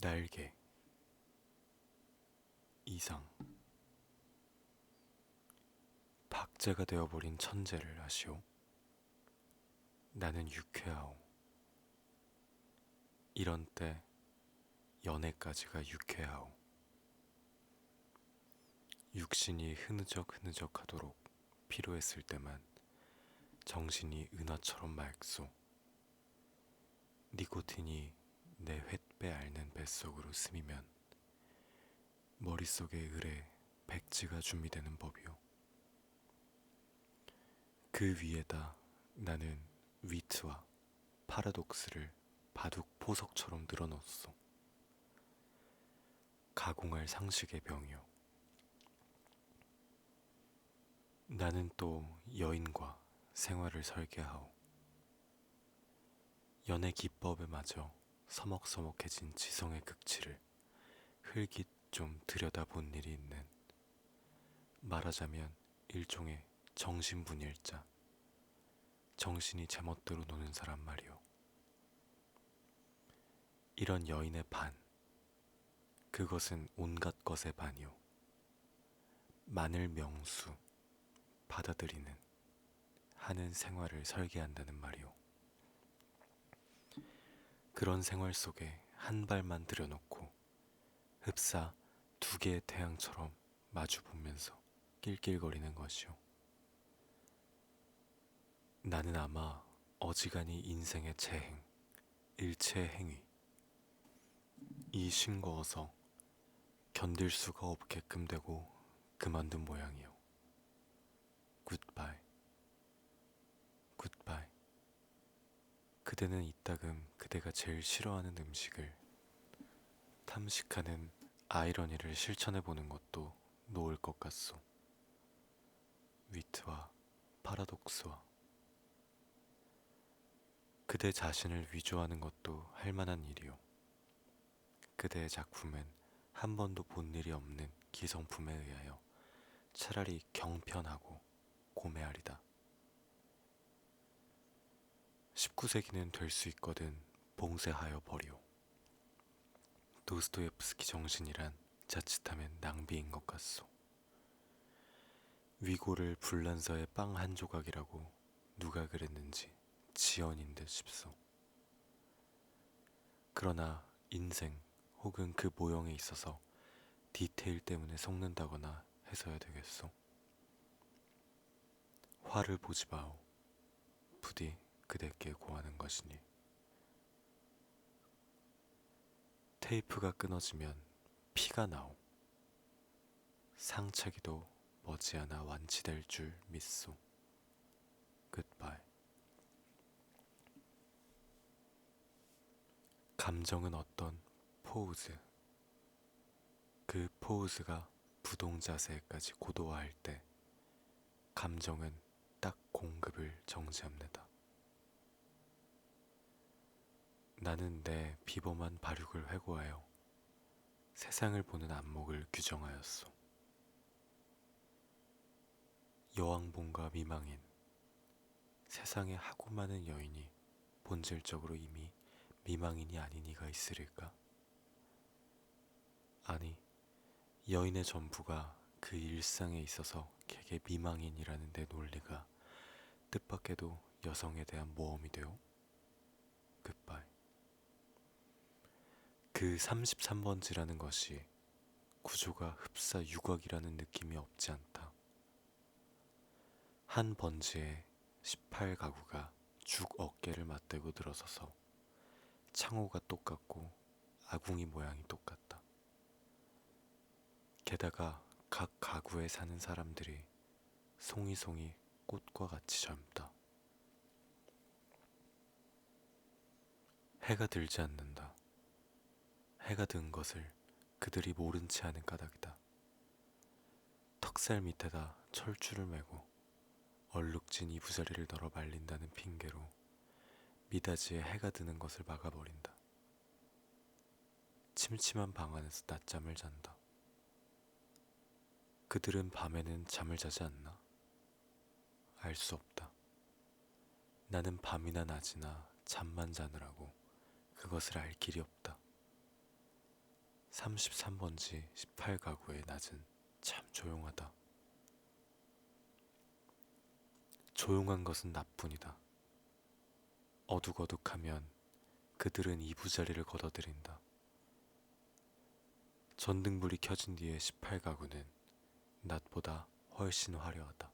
날개, 이상, 박제가 되어버린 천재를 아시오. 나는 유쾌하오. 이런 때 연애까지가 유쾌하오. 육신이 흐느적흐느적하도록 필요했을 때만 정신이 은하처럼 맑소. 니코틴이 내 횃배 앓는 뱃속으로 스미면 머릿속에 을에 백지가 준비되는 법이오. 그 위에다 나는 위트와 파라독스를 바둑 포석처럼 늘어놓았소. 가공할 상식의 병이오. 나는 또 여인과 생활을 설계하오. 연애 기법에 맞어 서먹서먹해진 지성의 극치를 흘깃 좀 들여다본 일이 있는, 말하자면 일종의 정신분열자, 정신이 제멋대로 노는 사람 말이오. 이런 여인의 반, 그것은 온갖 것의 반이오. 만을 명수, 받아들이는, 하는 생활을 설계한다는 말이오. 그런 생활 속에 한 발만 들여놓고 흡사 두 개의 태양처럼 마주 보면서 낄낄거리는 것이오. 나는 아마 어지간히 인생의 재행, 일체의 행위, 이 싱거워서 견딜 수가 없게끔 되고 그만둔 모양이오. 굿바이, 굿바이. 그대는 이따금 그대가 제일 싫어하는 음식을 탐식하는 아이러니를 실천해보는 것도 놓을 것 같소. 위트와 파라독스와 그대 자신을 위조하는 것도 할 만한 일이오. 그대의 작품은 한 번도 본 일이 없는 기성품에 의하여 차라리 경편하고 고매하리다. 19세기는 될 수 있거든 봉쇄하여 버리오. 도스토옙스키 정신이란 자칫하면 낭비인 것 같소. 위고를 불란서의 빵 한 조각이라고 누가 그랬는지 지연인 듯 싶소. 그러나 인생 혹은 그 모형에 있어서 디테일 때문에 속는다거나 해서야 되겠소. 화를 보지 마오. 부디 그대께 고하는 것이니. 테이프가 끊어지면 피가 나오. 상처기도 머지않아 완치될 줄 믿소. 굿바이. 감정은 어떤 포우즈, 그 포우즈가 부동 자세까지 고도화할 때 감정은 딱 공급을 정지합니다. 나는 내 비범한 발육을 회고하여 세상을 보는 안목을 규정하였소. 여왕봉과 미망인, 세상에 하고 많은 여인이 본질적으로 이미 미망인이 아닌 이가 있으릴까? 아니, 여인의 전부가 그 일상에 있어서 개개 미망인이라는 내 논리가 뜻밖에도 여성에 대한 모험이 되오. 굿바이. 그 33번지라는 것이 구조가 흡사 유곽이라는 느낌이 없지 않다. 한 번지에 18가구가 죽 어깨를 맞대고 들어서서 창호가 똑같고 아궁이 모양이 똑같다. 게다가 각 가구에 사는 사람들이 송이송이 꽃과 같이 젊다. 해가 들지 않는다. 해가 든 것을 그들이 모른 채 하는 까닭이다. 턱살 밑에다 철줄을 매고 얼룩진 이부자리를 널어 말린다는 핑계로 미닫이에 해가 드는 것을 막아버린다. 침침한 방 안에서 낮잠을 잔다. 그들은 밤에는 잠을 자지 않나? 알 수 없다. 나는 밤이나 낮이나 잠만 자느라고 그것을 알 길이 없다. 33번지 18가구의 낮은 참 조용하다. 조용한 것은 나뿐이다. 어둑어둑하면 그들은 이부자리를 걷어들인다. 전등불이 켜진 뒤에 18가구는 낮보다 훨씬 화려하다.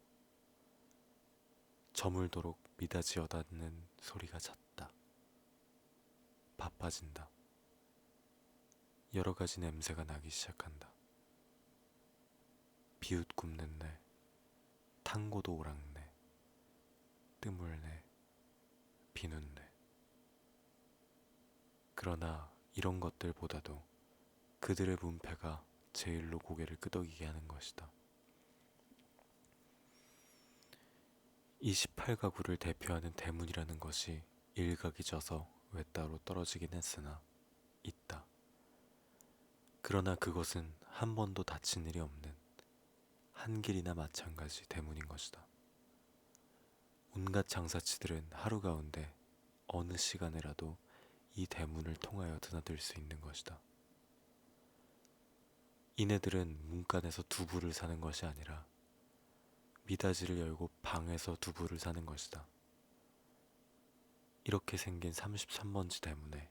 저물도록 미닫이 여닫는 소리가 잦다. 바빠진다. 여러 가지 냄새가 나기 시작한다. 비웃 굽는 내, 탕고도 오락내, 뜨물내, 비눈내. 그러나 이런 것들보다도 그들의 문패가 제일로 고개를 끄덕이게 하는 것이다. 28가구를 대표하는 대문이라는 것이 일각이 져서 외따로 떨어지긴 했으나 있다. 그러나 그것은 한 번도 다친 일이 없는 한길이나 마찬가지 대문인 것이다. 온갖 장사치들은 하루 가운데 어느 시간에라도 이 대문을 통하여 드나들 수 있는 것이다. 이네들은 문간에서 두부를 사는 것이 아니라 미닫이를 열고 방에서 두부를 사는 것이다. 이렇게 생긴 33번지 대문에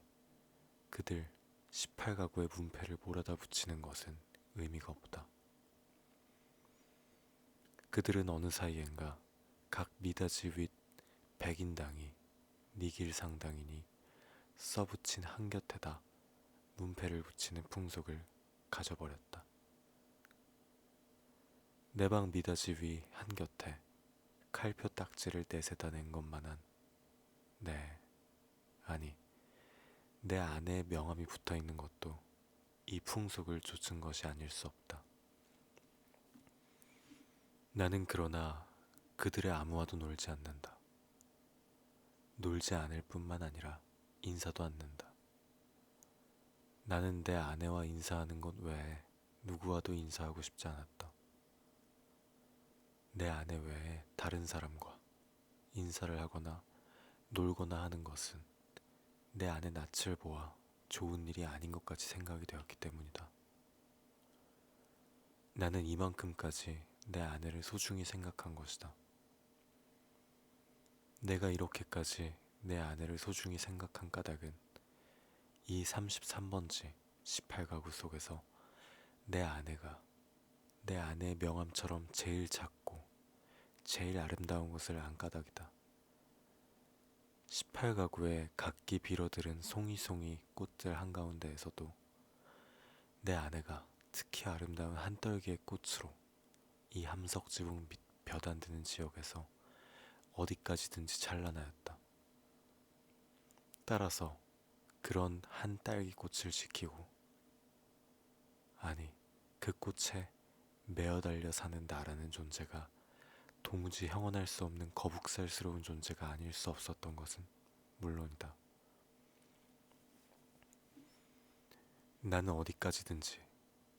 그들 18가구의 문패를 몰아다 붙이는 것은 의미가 없다. 그들은 어느 사이엔가 각 미닫이 윗 백인당이 니길 상당이니 써붙인 한 곁에다 문패를 붙이는 풍속을 가져버렸다. 내 방 미닫이 위 한 곁에 칼표 딱지를 내세다 낸 것만한 아니 내 아내의 명함이 붙어 있는 것도 이 풍속을 좇은 것이 아닐 수 없다. 나는 그러나 그들의 아무와도 놀지 않는다. 놀지 않을 뿐만 아니라 인사도 않는다. 나는 내 아내와 인사하는 것 외에 누구와도 인사하고 싶지 않았다. 내 아내 외에 다른 사람과 인사를 하거나 놀거나 하는 것은 내 아내 낯을 보아 좋은 일이 아닌 것 같이 생각이 되었기 때문이다. 나는 이만큼까지 내 아내를 소중히 생각한 것이다. 내가 이렇게까지 내 아내를 소중히 생각한 까닭은 이 33번지 18가구 속에서 내 아내가 내 아내의 명함처럼 제일 작고 제일 아름다운 것을 안 까닭이다. 18가구의 각기 빌어들은 송이송이 꽃들 한가운데에서도 내 아내가 특히 아름다운 한 떨기의 꽃으로 이 함석지붕 밑 볕 안 드는 지역에서 어디까지든지 찬란하였다. 따라서 그런 한 딸기 꽃을 지키고, 아니 그 꽃에 매어 달려 사는 나라는 존재가 도무지 형언할 수 없는 거북살스러운 존재가 아닐 수 없었던 것은 물론이다. 나는 어디까지든지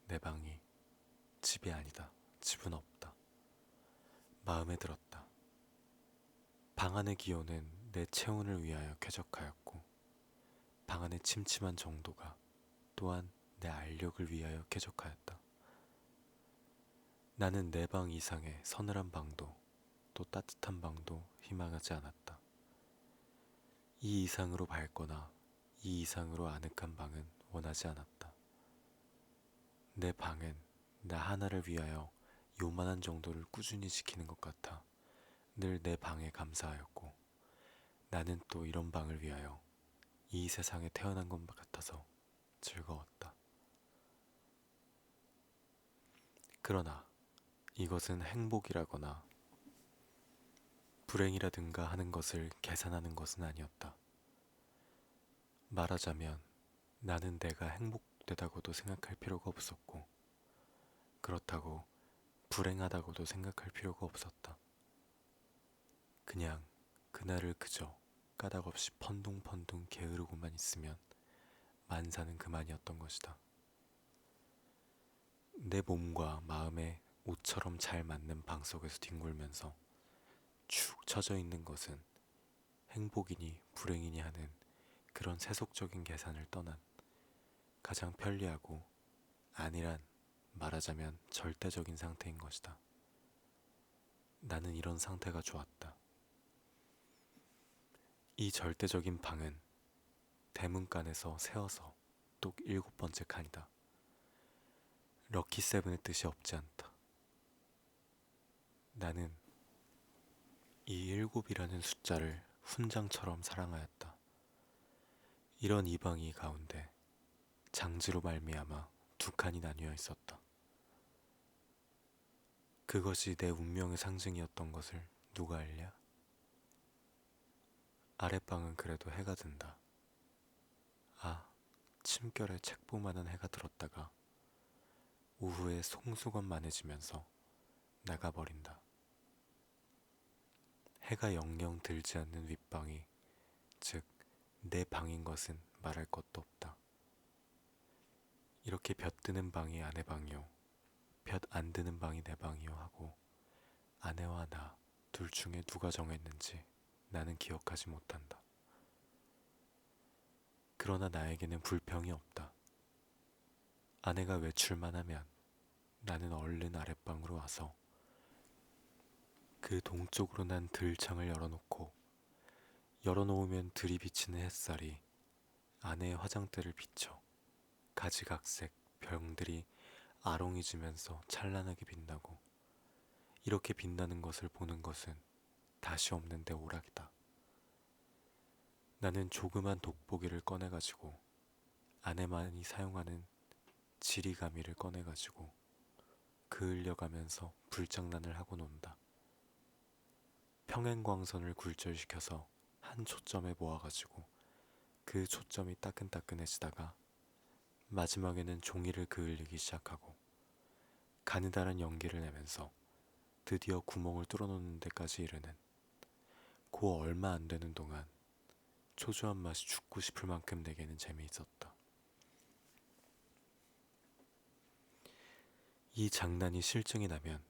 내 방이 집이 아니다. 집은 없다. 마음에 들었다. 방 안의 기호는 내 체온을 위하여 쾌적하였고 방 안의 침침한 정도가 또한 내 알력을 위하여 쾌적하였다. 나는 내 방 이상의 서늘한 방도 또 따뜻한 방도 희망하지 않았다. 이 이상으로 밝거나 이 이상으로 아늑한 방은 원하지 않았다. 내 방은 나 하나를 위하여 요만한 정도를 꾸준히 지키는 것 같아 늘 내 방에 감사하였고 나는 또 이런 방을 위하여 이 세상에 태어난 것 같아서 즐거웠다. 그러나 이것은 행복이라거나 불행이라든가 하는 것을 계산하는 것은 아니었다. 말하자면 나는 내가 행복되다고도 생각할 필요가 없었고 그렇다고 불행하다고도 생각할 필요가 없었다. 그냥 그날을 그저 까닭없이 펀둥펀둥 게으르고만 있으면 만사는 그만이었던 것이다. 내 몸과 마음에 옷처럼 잘 맞는 방 속에서 뒹굴면서 축 처져 있는 것은 행복이니 불행이니 하는 그런 세속적인 계산을 떠난 가장 편리하고 아니란 말하자면 절대적인 상태인 것이다. 나는 이런 상태가 좋았다. 이 절대적인 방은 대문간에서 세워서 똑 7번째 칸이다. 럭키세븐의 뜻이 없지 않다. 나는 이 7이라는 숫자를 훈장처럼 사랑하였다. 이런 이방이 가운데 장지로 말미암아 두 칸이 나뉘어 있었다. 그것이 내 운명의 상징이었던 것을 누가 알랴? 아랫방은 그래도 해가 든다. 아, 침결에 책보만한 해가 들었다가 오후에 송수건만해지면서 나가버린다. 해가 영영 들지 않는 윗방이, 즉 내 방인 것은 말할 것도 없다. 이렇게 볕 드는 방이 아내 방이요, 볕 안 드는 방이 내 방이요 하고 아내와 나 둘 중에 누가 정했는지 나는 기억하지 못한다. 그러나 나에게는 불평이 없다. 아내가 외출만 하면 나는 얼른 아랫방으로 와서 그 동쪽으로 난 들창을 열어놓고, 열어놓으면 들이비치는 햇살이 아내의 화장대를 비춰 가지각색 병들이 아롱이지면서 찬란하게 빛나고, 이렇게 빛나는 것을 보는 것은 다시 없는 내 오락이다. 나는 조그만 돋보기를 꺼내가지고 아내만이 사용하는 지리가미를 꺼내가지고 그을려가면서 불장난을 하고 논다. 평행광선을 굴절시켜서 한 초점에 모아가지고 그 초점이 따끈따끈해지다가 마지막에는 종이를 그을리기 시작하고 가느다란 연기를 내면서 드디어 구멍을 뚫어놓는 데까지 이르는, 그 얼마 안 되는 동안 초조한 맛이 죽고 싶을 만큼 내게는 재미있었다. 이 장난이 실증이 나면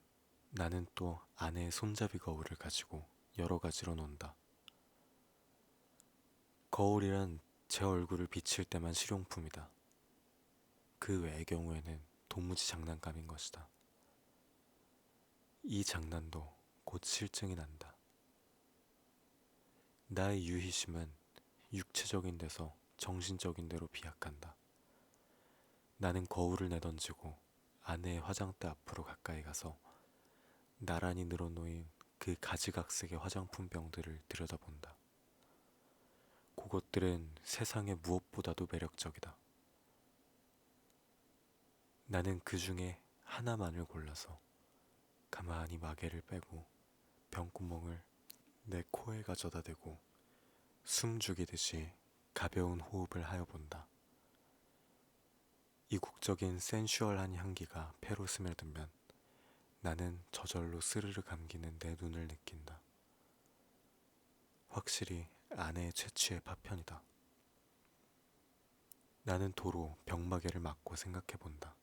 나는 또 아내의 손잡이 거울을 가지고 여러 가지로 논다. 거울이란 제 얼굴을 비칠 때만 실용품이다. 그 외의 경우에는 도무지 장난감인 것이다. 이 장난도 곧 실증이 난다. 나의 유희심은 육체적인 데서 정신적인 데로 비약한다. 나는 거울을 내던지고 아내의 화장대 앞으로 가까이 가서 나란히 늘어놓인 그 가지각색의 화장품 병들을 들여다본다. 그것들은 세상의 무엇보다도 매력적이다. 나는 그 중에 하나만을 골라서 가만히 마개를 빼고 병구멍을 내 코에 가져다 대고 숨 죽이듯이 가벼운 호흡을 하여 본다. 이국적인 센슈얼한 향기가 폐로 스며들면 나는 저절로 스르르 감기는 내 눈을 느낀다. 확실히 아내의 채취의 파편이다. 나는 도로 병마개를 막고 생각해 본다.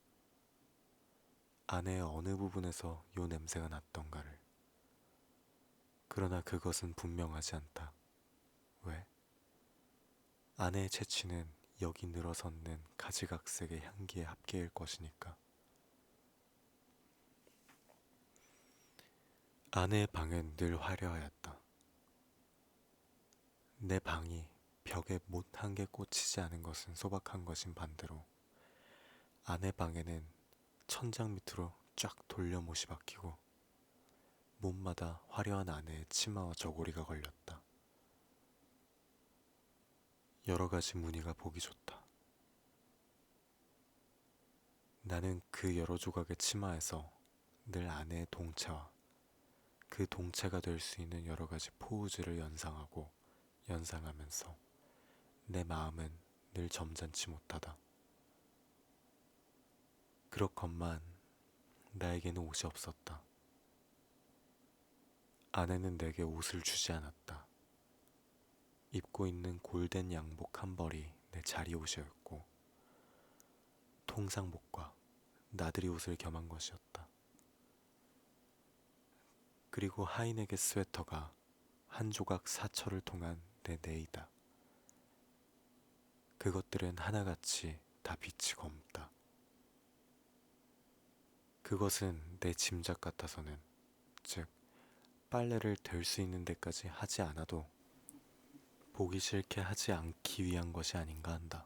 아내의 어느 부분에서 요 냄새가 났던가를. 그러나 그것은 분명하지 않다. 왜? 아내의 채취는 여기 늘어섰는 가지각색의 향기의 합계일 것이니까. 아내의 방은 늘 화려하였다. 내 방이 벽에 못 한 개 꽂히지 않은 것은 소박한 것인 반대로 아내 방에는 천장 밑으로 쫙 돌려 못이 박히고 못마다 화려한 아내의 치마와 저고리가 걸렸다. 여러 가지 무늬가 보기 좋다. 나는 그 여러 조각의 치마에서 늘 아내의 동체와 그 동체가 될 수 있는 여러 가지 포우즈를 연상하고 연상하면서 내 마음은 늘 점잖지 못하다. 그렇건만 나에게는 옷이 없었다. 아내는 내게 옷을 주지 않았다. 입고 있는 골덴 양복 한 벌이 내 자리 옷이었고 통상복과 나들이 옷을 겸한 것이었다. 그리고 하이네게 스웨터가 한 조각 사철을 통한 내 내이다. 그것들은 하나같이 다 빛이 검다. 그것은 내 짐작 같아서는, 즉 빨래를 될 수 있는 데까지 하지 않아도 보기 싫게 하지 않기 위한 것이 아닌가 한다.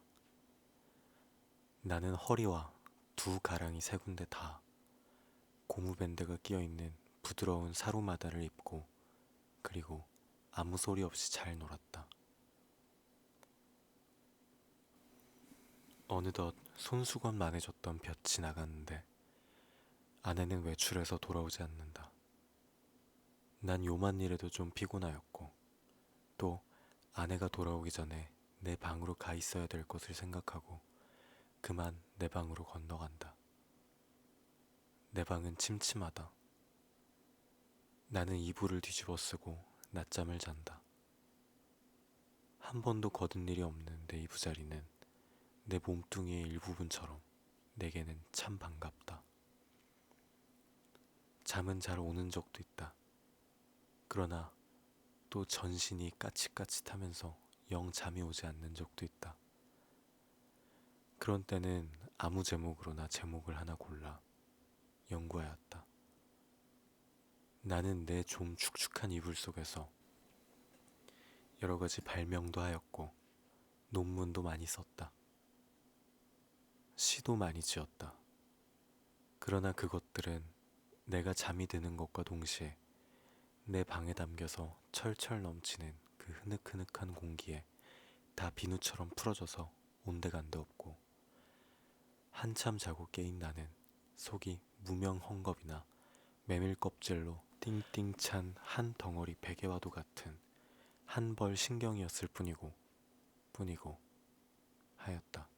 나는 허리와 두 가랑이 세 군데 다 고무밴드가 끼어있는 부드러운 사루마다를 입고 그리고 아무 소리 없이 잘 놀았다. 어느덧 손수건만해졌던 볕이 나갔는데 아내는 외출해서 돌아오지 않는다. 난 요만 일에도 좀 피곤하였고 또 아내가 돌아오기 전에 내 방으로 가 있어야 될 것을 생각하고 그만 내 방으로 건너간다. 내 방은 침침하다. 나는 이불을 뒤집어 쓰고 낮잠을 잔다. 한 번도 거둔 일이 없는 내 이부자리는 내 몸뚱이의 일부분처럼 내게는 참 반갑다. 잠은 잘 오는 적도 있다. 그러나 또 전신이 까칫까칫하면서 영 잠이 오지 않는 적도 있다. 그런 때는 아무 제목으로나 제목을 하나 골라 연구하였다. 나는 내 좀 축축한 이불 속에서 여러 가지 발명도 하였고 논문도 많이 썼다. 시도 많이 지었다. 그러나 그것들은 내가 잠이 드는 것과 동시에 내 방에 담겨서 철철 넘치는 그 흐느흐느한 공기에 다 비누처럼 풀어져서 온데간데 없고 한참 자고 깨인 나는 속이 무명 헝겊이나 메밀 껍질로 띵띵 찬 한 덩어리 베개와도 같은 한 벌 신경이었을 뿐이고 하였다.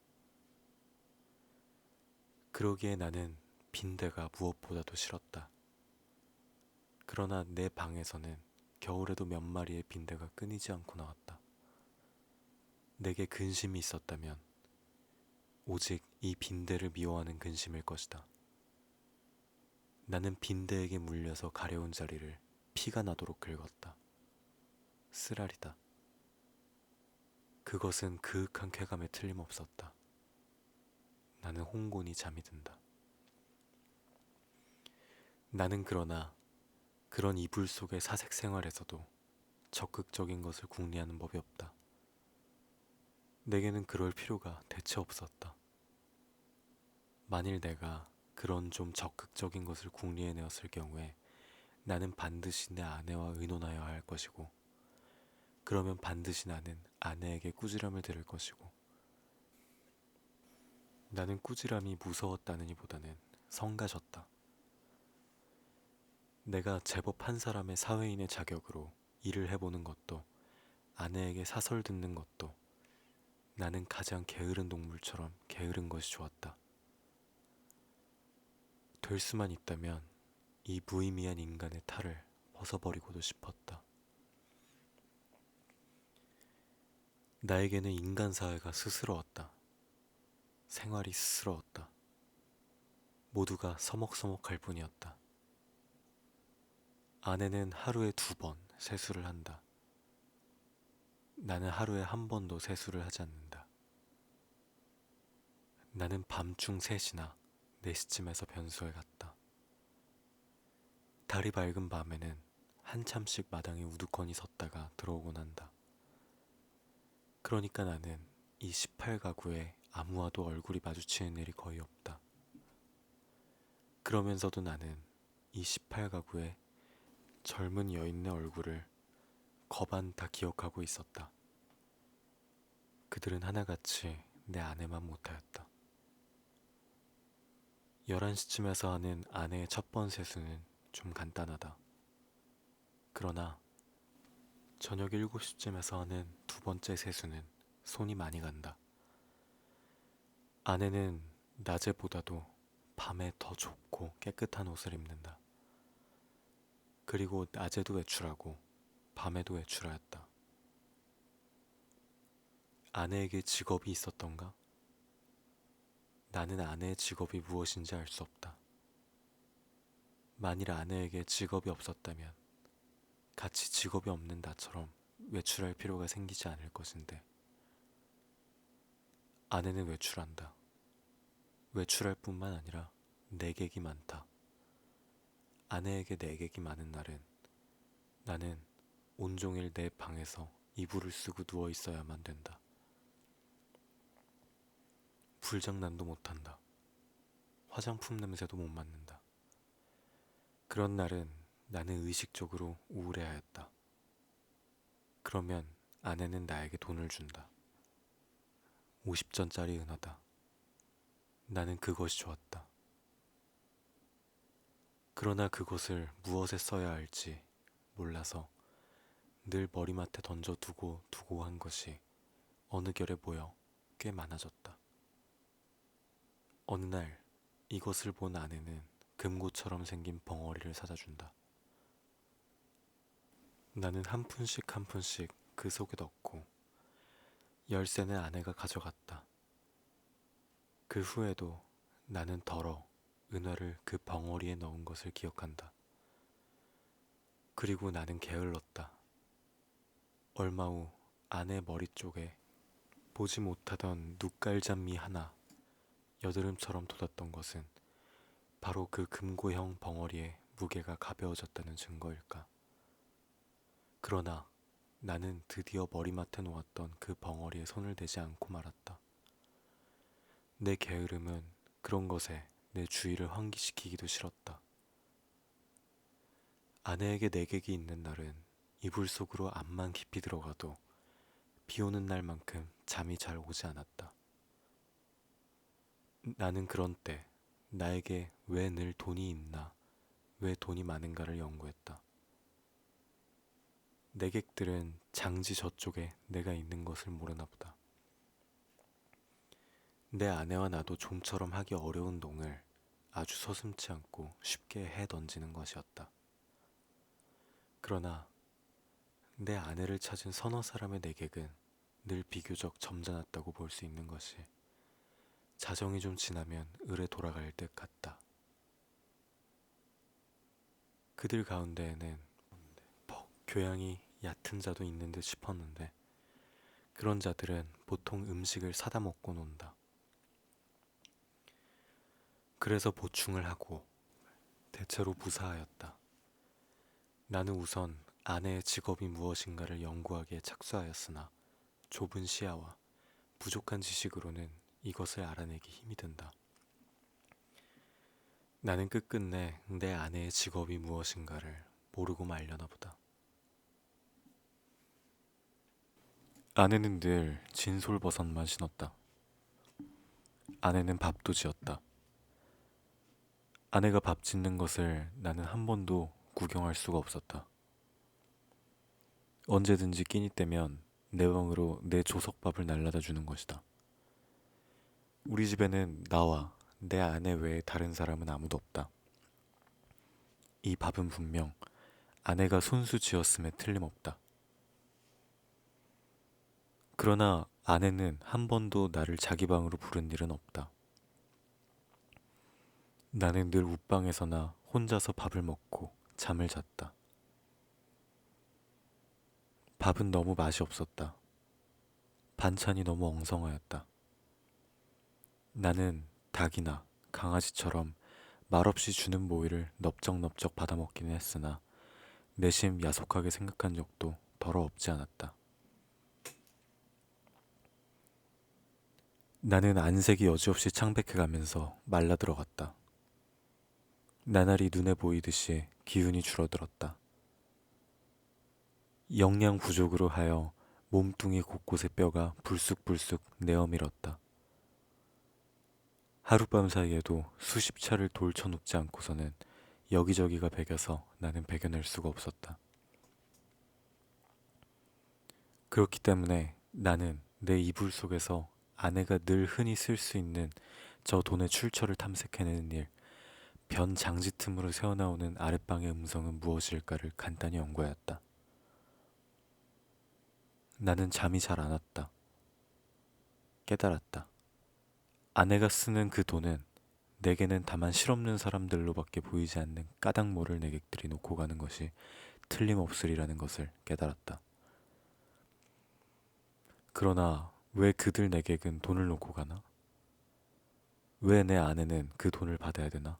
그러기에 나는 빈대가 무엇보다도 싫었다. 그러나 내 방에서는 겨울에도 몇 마리의 빈대가 끊이지 않고 나왔다. 내게 근심이 있었다면 오직 이 빈대를 미워하는 근심일 것이다. 나는 빈대에게 물려서 가려운 자리를 피가 나도록 긁었다. 쓰라리다. 그것은 그윽한 쾌감에 틀림없었다. 나는 홍곤히 잠이 든다. 나는 그러나 그런 이불 속의 사색 생활에서도 적극적인 것을 궁리하는 법이 없다. 내게는 그럴 필요가 대체 없었다. 만일 내가 그런 좀 적극적인 것을 궁리해내었을 경우에 나는 반드시 내 아내와 의논하여야 할 것이고 그러면 반드시 나는 아내에게 꾸지람을 들을 것이고 나는 꾸지람이 무서웠다느니 보다는 성가셨다. 내가 제법 한 사람의 사회인의 자격으로 일을 해보는 것도 아내에게 사설 듣는 것도 나는 가장 게으른 동물처럼 게으른 것이 좋았다. 될 수만 있다면 이 무의미한 인간의 탈을 벗어버리고도 싶었다. 나에게는 인간 사회가 스스러웠다. 생활이 스스러웠다. 모두가 서먹서먹할 뿐이었다. 아내는 하루에 2번 세수를 한다. 나는 하루에 한 번도 세수를 하지 않는다. 나는 밤중 3시나 4시쯤에서 변소에 갔다. 달이 밝은 밤에는 한참씩 마당에 우두커니 섰다가 들어오곤 한다. 그러니까 나는 이 18가구에 아무와도 얼굴이 마주치는 일이 거의 없다. 그러면서도 나는 이 18가구에 젊은 여인의 얼굴을 거반 다 기억하고 있었다. 그들은 하나같이 내 아내만 못하였다. 11시쯤에서 하는 아내의 첫 번 세수는 좀 간단하다. 그러나 저녁 7시쯤에서 하는 2번째 세수는 손이 많이 간다. 아내는 낮에보다도 밤에 더 좁고 깨끗한 옷을 입는다. 그리고 낮에도 외출하고 밤에도 외출하였다. 아내에게 직업이 있었던가? 나는 아내의 직업이 무엇인지 알 수 없다. 만일 아내에게 직업이 없었다면 같이 직업이 없는 나처럼 외출할 필요가 생기지 않을 것인데 아내는 외출한다. 외출할 뿐만 아니라 내객이 많다. 아내에게 내객이 많은 날은 나는 온종일 내 방에서 이불을 쓰고 누워 있어야만 된다. 불장난도 못한다. 화장품 냄새도 못 맡는다. 그런 날은 나는 의식적으로 우울해하였다. 그러면 아내는 나에게 돈을 준다. 50전짜리 은하다. 나는 그것이 좋았다. 그러나 그것을 무엇에 써야 할지 몰라서 늘 머리맡에 던져두고 두고 한 것이 어느 결에 모여 꽤 많아졌다. 어느 날 이것을 본 아내는 금고처럼 생긴 벙어리를 사다 준다. 나는 한 푼씩 한 푼씩 그 속에 넣고 열쇠는 아내가 가져갔다. 그 후에도 나는 덜어 은화를 그 벙어리에 넣은 것을 기억한다. 그리고 나는 게을렀다. 얼마 후 아내 머리 쪽에 보지 못하던 눈깔잠미 하나 여드름처럼 돋았던 것은 바로 그 금고형 벙어리의 무게가 가벼워졌다는 증거일까. 그러나 나는 드디어 머리맡에 놓았던 그 벙어리에 손을 대지 않고 말았다. 내 게으름은 그런 것에 내 주의를 환기시키기도 싫었다. 아내에게 내객이 있는 날은 이불 속으로 암만 깊이 들어가도 비 오는 날만큼 잠이 잘 오지 않았다. 나는 그런 때 나에게 왜 늘 돈이 있나, 왜 돈이 많은가를 연구했다. 내객들은 장지 저쪽에 내가 있는 것을 모르나 보다. 내 아내와 나도 좀처럼 하기 어려운 농을 아주 서슴지 않고 쉽게 해 던지는 것이었다. 그러나 내 아내를 찾은 서너 사람의 내객은 늘 비교적 점잖았다고 볼 수 있는 것이 자정이 좀 지나면 을에 돌아갈 듯 같다. 그들 가운데에는 교양이 얕은 자도 있는 듯 싶었는데 그런 자들은 보통 음식을 사다 먹고 논다. 그래서 보충을 하고 대체로 무사하였다. 나는 우선 아내의 직업이 무엇인가를 연구하기에 착수하였으나 좁은 시야와 부족한 지식으로는 이것을 알아내기 힘이 든다. 나는 끝끝내 내 아내의 직업이 무엇인가를 모르고 말려나 보다. 아내는 늘 진솔버섯만 신었다. 아내는 밥도 지었다. 아내가 밥 짓는 것을 나는 한 번도 구경할 수가 없었다. 언제든지 끼니 때면 내 방으로 내 조석밥을 날라다 주는 것이다. 우리 집에는 나와 내 아내 외에 다른 사람은 아무도 없다. 이 밥은 분명 아내가 손수 지었음에 틀림없다. 그러나 아내는 한 번도 나를 자기 방으로 부른 일은 없다. 나는 늘 웃방에서나 혼자서 밥을 먹고 잠을 잤다. 밥은 너무 맛이 없었다. 반찬이 너무 엉성하였다. 나는 닭이나 강아지처럼 말없이 주는 모이를 넙적넙적 받아먹기는 했으나 내심 야속하게 생각한 적도 더러 없지 않았다. 나는 안색이 여지없이 창백해가면서 말라들어갔다. 나날이 눈에 보이듯이 기운이 줄어들었다. 영양 부족으로 하여 몸뚱이 곳곳의 뼈가 불쑥불쑥 내어밀었다. 하룻밤 사이에도 수십 차를 돌쳐 눕지 않고서는 여기저기가 베겨서 나는 베겨낼 수가 없었다. 그렇기 때문에 나는 내 이불 속에서 아내가 늘 흔히 쓸 수 있는 저 돈의 출처를 탐색해내는 일, 변 장지 틈으로 새어나오는 아랫방의 음성은 무엇일까를 간단히 연구하였다. 나는 잠이 잘 안 왔다. 깨달았다. 아내가 쓰는 그 돈은 내게는 다만 실없는 사람들로밖에 보이지 않는 까닭 모를 내객들이 놓고 가는 것이 틀림없으리라는 것을 깨달았다. 그러나 왜 그들 내객은 돈을 놓고 가나? 왜 내 아내는 그 돈을 받아야 되나?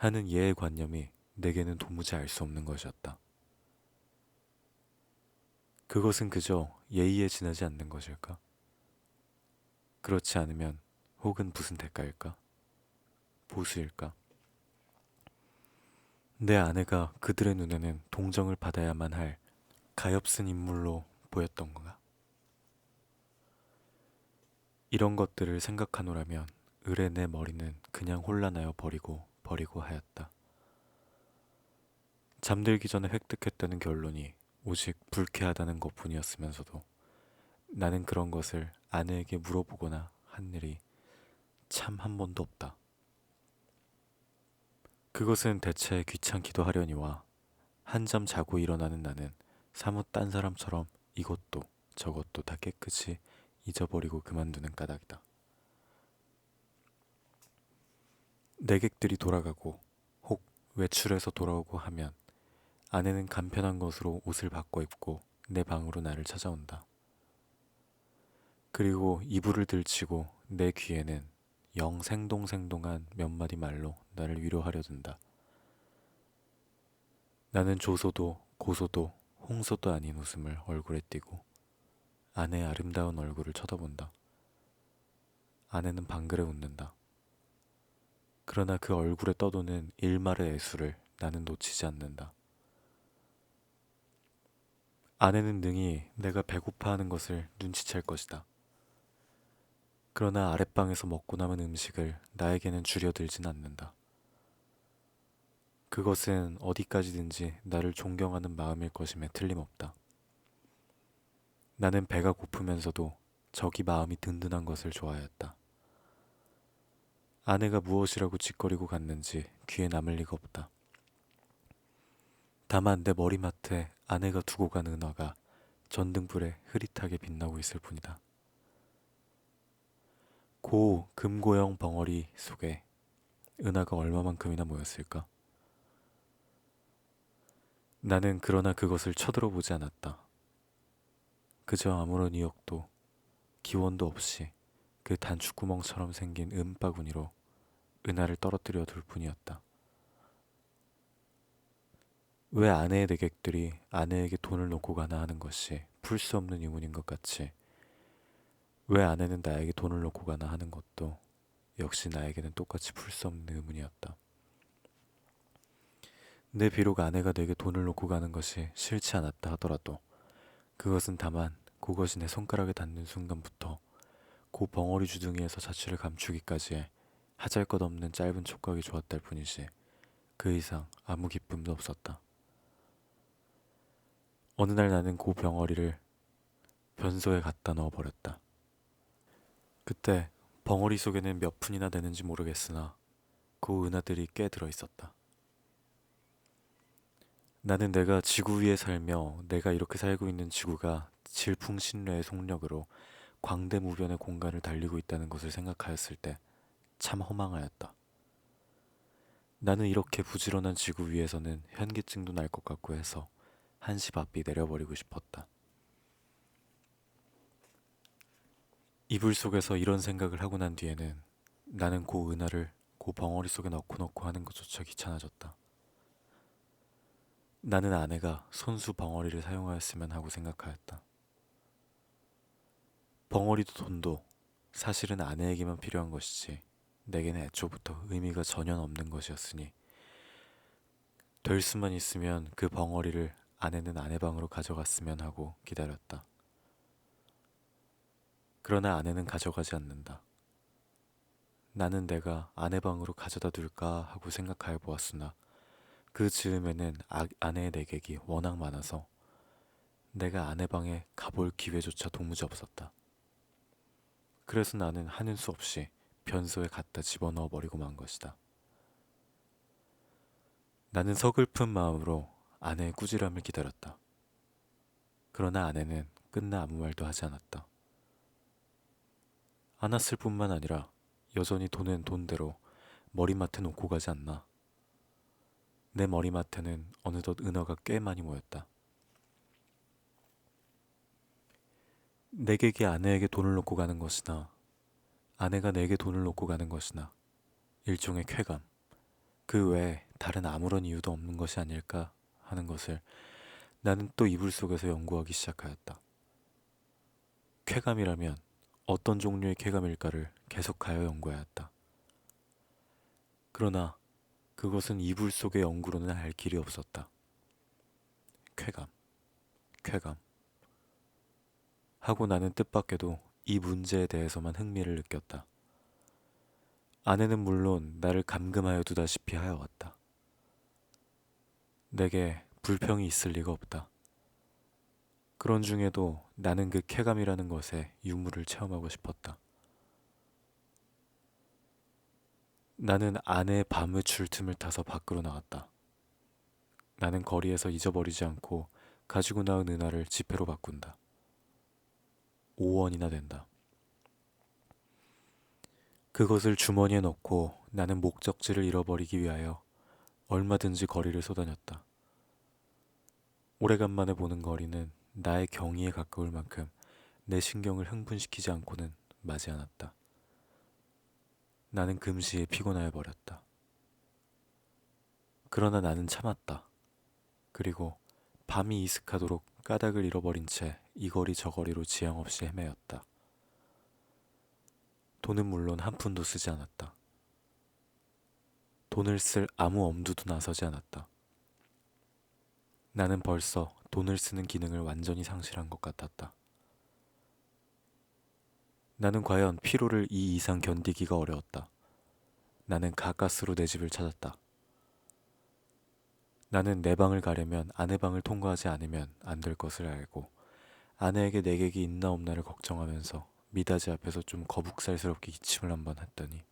하는 얘의 관념이 내게는 도무지 알 수 없는 것이었다. 그것은 그저 예의에 지나지 않는 것일까? 그렇지 않으면 혹은 무슨 대가일까? 보수일까? 내 아내가 그들의 눈에는 동정을 받아야만 할 가엾은 인물로 보였던가? 이런 것들을 생각하노라면 을의 내 머리는 그냥 혼란하여 버리고 하였다. 잠들기 전에 획득했다는 결론이 오직 불쾌하다는 것뿐이었으면서도 나는 그런 것을 아내에게 물어보거나 한 일이 참 한 번도 없다. 그것은 대체 귀찮기도 하려니와 한잠 자고 일어나는 나는 사뭇 딴 사람처럼 이것도 저것도 다 깨끗이 잊어버리고 그만두는 까닭이다. 내객들이 돌아가고 혹 외출해서 돌아오고 하면 아내는 간편한 것으로 옷을 바꿔 입고 내 방으로 나를 찾아온다. 그리고 이불을 들치고 내 귀에는 영 생동생동한 몇 마디 말로 나를 위로하려 든다. 나는 조소도 고소도 홍소도 아닌 웃음을 얼굴에 띠고 아내의 아름다운 얼굴을 쳐다본다. 아내는 방글에 웃는다. 그러나 그 얼굴에 떠도는 일말의 애수를 나는 놓치지 않는다. 아내는 능히 내가 배고파하는 것을 눈치챌 것이다. 그러나 아랫방에서 먹고 남은 음식을 나에게는 줄여들진 않는다. 그것은 어디까지든지 나를 존경하는 마음일 것임에 틀림없다. 나는 배가 고프면서도 저기 마음이 든든한 것을 좋아하였다. 아내가 무엇이라고 짓거리고 갔는지 귀에 남을 리가 없다. 다만 내 머리맡에 아내가 두고 간 은화가 전등불에 흐릿하게 빛나고 있을 뿐이다. 고 금고형 벙어리 속에 은하가 얼마만큼이나 모였을까? 나는 그러나 그것을 쳐들어보지 않았다. 그저 아무런 의욕도 기원도 없이 그 단추구멍처럼 생긴 은바구니로 은하를 떨어뜨려 둘 뿐이었다. 왜 아내의 내객들이 아내에게 돈을 놓고 가나 하는 것이 풀 수 없는 의문인 것 같이 왜 아내는 나에게 돈을 놓고 가나 하는 것도 역시 나에게는 똑같이 풀 수 없는 의문이었다. 내 비록 아내가 내게 돈을 놓고 가는 것이 싫지 않았다 하더라도 그것은 다만 그것이 내 손가락에 닿는 순간부터 그 벙어리 주둥이에서 자취를 감추기까지의 하잘것없는 짧은 촉각이 좋았달 뿐이지 그 이상 아무 기쁨도 없었다. 어느 날 나는 그 벙어리를 변소에 갖다 넣어버렸다. 그때 벙어리 속에는 몇 푼이나 되는지 모르겠으나 그 은하들이 꽤 들어있었다. 나는 내가 지구 위에 살며 내가 이렇게 살고 있는 지구가 질풍신뢰의 속력으로 광대무변의 공간을 달리고 있다는 것을 생각하였을 때 참 허망하였다. 나는 이렇게 부지런한 지구 위에서는 현기증도 날 것 같고 해서 한시 바삐 내려버리고 싶었다. 이불 속에서 이런 생각을 하고 난 뒤에는 나는 고 은하를 고 벙어리 속에 넣고 하는 것조차 귀찮아졌다. 나는 아내가 손수 벙어리를 사용하였으면 하고 생각하였다. 벙어리도 돈도 사실은 아내에게만 필요한 것이지 내게는 애초부터 의미가 전혀 없는 것이었으니 될 수만 있으면 그 벙어리를 아내는 아내 방으로 가져갔으면 하고 기다렸다. 그러나 아내는 가져가지 않는다. 나는 내가 아내 방으로 가져다 둘까 하고 생각하여 보았으나 그 즈음에는 아내의 내객이 워낙 많아서 내가 아내 방에 가볼 기회조차 도무지 없었다. 그래서 나는 하는 수 없이 변소에 갖다 집어넣어 버리고 만 것이다. 나는 서글픈 마음으로 아내의 꾸지람을 기다렸다. 그러나 아내는 끝나 아무 말도 하지 않았다. 않았을 뿐만 아니라 여전히 돈은 돈대로 머리맡에 놓고 가지 않나. 내 머리맡에는 어느덧 은어가 꽤 많이 모였다. 내게게 아내에게 돈을 놓고 가는 것이나 아내가 내게 돈을 놓고 가는 것이나 일종의 쾌감, 그 외에 다른 아무런 이유도 없는 것이 아닐까 하는 것을 나는 또 이불 속에서 연구하기 시작하였다. 쾌감이라면 어떤 종류의 쾌감일까를 계속하여 연구하였다. 그러나 그것은 이불 속의 연구로는 알 길이 없었다. 쾌감, 쾌감. 하고 나는 뜻밖에도 이 문제에 대해서만 흥미를 느꼈다. 아내는 물론 나를 감금하여 두다시피 하여왔다. 내게 불평이 있을 리가 없다. 그런 중에도 나는 그 쾌감이라는 것에 유무를 체험하고 싶었다. 나는 아내의 밤의 틈을 타서 밖으로 나왔다. 나는 거리에서 잊어버리지 않고 가지고 나온 은하를 지폐로 바꾼다. 5원이나 된다. 그것을 주머니에 넣고 나는 목적지를 잃어버리기 위하여 얼마든지 거리를 쏘다녔다. 오래간만에 보는 거리는 나의 경의에 가까울 만큼 내 신경을 흥분시키지 않고는 마지 않았다. 나는 금시에 피곤하여 버렸다. 그러나 나는 참았다. 그리고 밤이 이슥하도록 까닭을 잃어버린 채 이 거리 저 거리로 지향 없이 헤매었다. 돈은 물론 한 푼도 쓰지 않았다. 돈을 쓸 아무 엄두도 나서지 않았다. 나는 벌써 돈을 쓰는 기능을 완전히 상실한 것 같았다. 나는 과연 피로를 이 이상 견디기가 어려웠다. 나는 가까스로 내 집을 찾았다. 나는 내 방을 가려면 아내 방을 통과하지 않으면 안 될 것을 알고 아내에게 내객이 있나 없나를 걱정하면서 미닫이 앞에서 좀 거북살스럽게 기침을 한번 했더니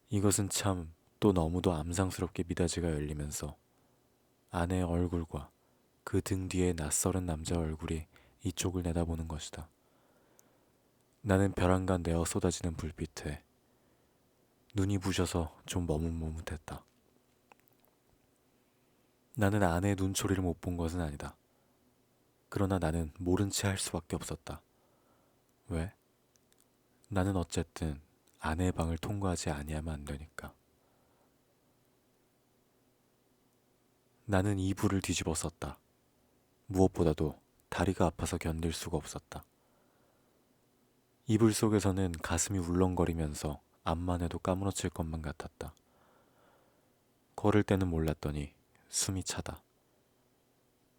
이것은 참 또 너무도 암상스럽게 미닫이가 열리면서 아내의 얼굴과 그 등 뒤에 낯설은 남자 얼굴이 이쪽을 내다보는 것이다. 나는 벼랑간 내어 쏟아지는 불빛에 눈이 부셔서 좀 머뭇머뭇했다. 나는 아내의 눈초리를 못 본 것은 아니다. 그러나 나는 모른 채 할 수밖에 없었다. 왜? 나는 어쨌든 아내의 방을 통과하지 아니하면 안 되니까. 나는 이불을 뒤집어 썼다. 무엇보다도 다리가 아파서 견딜 수가 없었다. 이불 속에서는 가슴이 울렁거리면서 앞만 해도 까무러칠 것만 같았다. 걸을 때는 몰랐더니 숨이 차다.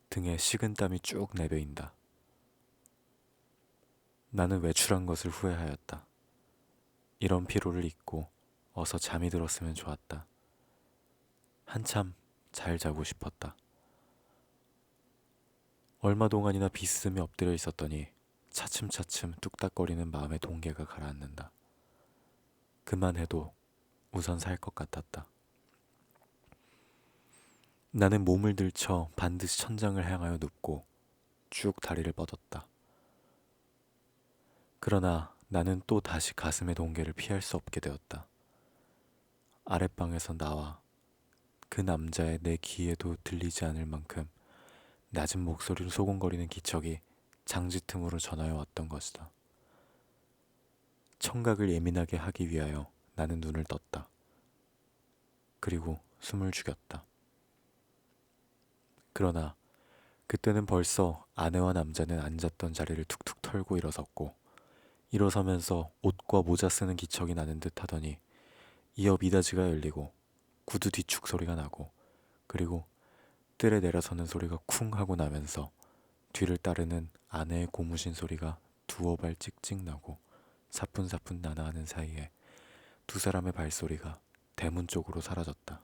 등에 식은땀이 쭉 내배인다. 나는 외출한 것을 후회하였다. 이런 피로를 잊고 어서 잠이 들었으면 좋았다. 한참 잘 자고 싶었다. 얼마 동안이나 비스듬히 엎드려 있었더니 차츰차츰 뚝딱거리는 마음의 동계가 가라앉는다. 그만해도 우선 살 것 같았다. 나는 몸을 들쳐 반드시 천장을 향하여 눕고 쭉 다리를 뻗었다. 그러나 나는 또 다시 가슴의 동계를 피할 수 없게 되었다. 아랫방에서 나와 그 남자의 내 귀에도 들리지 않을 만큼 낮은 목소리로 소곤거리는 기척이 장지 틈으로 전하여 왔던 것이다. 청각을 예민하게 하기 위하여 나는 눈을 떴다. 그리고 숨을 죽였다. 그러나 그때는 벌써 아내와 남자는 앉았던 자리를 툭툭 털고 일어섰고 일어서면서 옷과 모자 쓰는 기척이 나는 듯 하더니 이어 미닫이가 열리고 구두 뒤축 소리가 나고 그리고 뜰에 내려서는 소리가 쿵 하고 나면서 뒤를 따르는 아내의 고무신 소리가 두어 발 찍찍 나고 사뿐사뿐 나나하는 사이에 두 사람의 발소리가 대문 쪽으로 사라졌다.